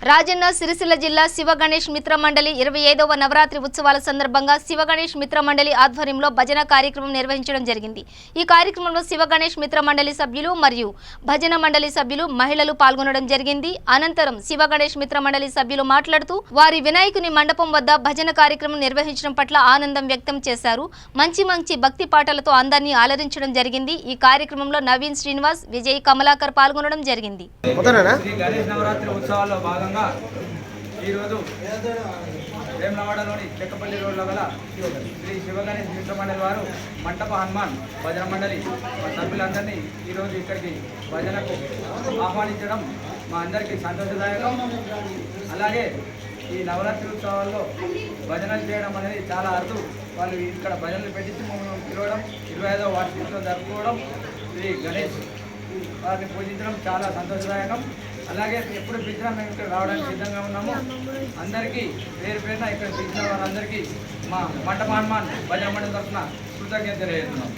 రాజన్న సిరిసిల్ల జిల్లా శివ గణేష్ మిత్ర మండలి 25వ నవరాత్రి ఉత్సవాల సందర్భంగా శివ గణేష్ మిత్ర మండలి ఆధ్వర్యంలో భజన కార్యక్రమం నిర్వహించడం జరిగింది। ఈ కార్యక్రమంలో శివ గణేష్ మిత్ర మండలి సభ్యులు మరియు భజన మండలి సభ్యులు మహిళలు పాల్గొనడం జరిగింది। అనంతరం శివ గణేష్ మిత్ర మండలి సభ్యులు మాట్లాడుతూ వారి వినాయకుని మండపం వద్ద భజన కార్యక్రమం నిర్వహించడం పట్ల ఆనందం వ్యక్తం చేశారు। మంచి భక్తి పాటలతో అందరినీ ఆలరించడం జరిగింది। ఈ కార్యక్రమంలో నవీన్ శ్రీనివాస్, విజయ్, కమలాకర్ పాల్గొనడం జరిగింది। ఈరోజు వేములవాడలోని చెక్కపల్లి రోడ్లో గల శ్రీ శివగణేష్ మిత్ర మండలి వారు మంటప హనుమాన్ భజన మండలి సభ్యులందరినీ ఈరోజు ఇక్కడికి భజనకు ఆహ్వానించడం మా అందరికీ సంతోషదాయకం। అలాగే ఈ నవరాత్రి ఉత్సవాల్లో భజనలు చేయడం అనేది చాలా అరుదు। వాళ్ళు ఇక్కడ భజనలు పెట్టించి మమ్మల్ని పిలవడం, 25వ వార్షికోత్సవం జరుపుకోవడం, శ్రీ గణేష్ వారిని పూజించడం చాలా సంతోషదాయకం। అలాగే ఎప్పుడు పిలిచినా మేము ఇక్కడ రావడానికి సిద్ధంగా ఉన్నాము। అందరికీ పేరు పేరున ఇక్కడ పిలిచిన వారందరికీ మా మంటప హనుమాన్ భజన మండలి తరఫున కృతజ్ఞతలు తెలియజేస్తున్నాం।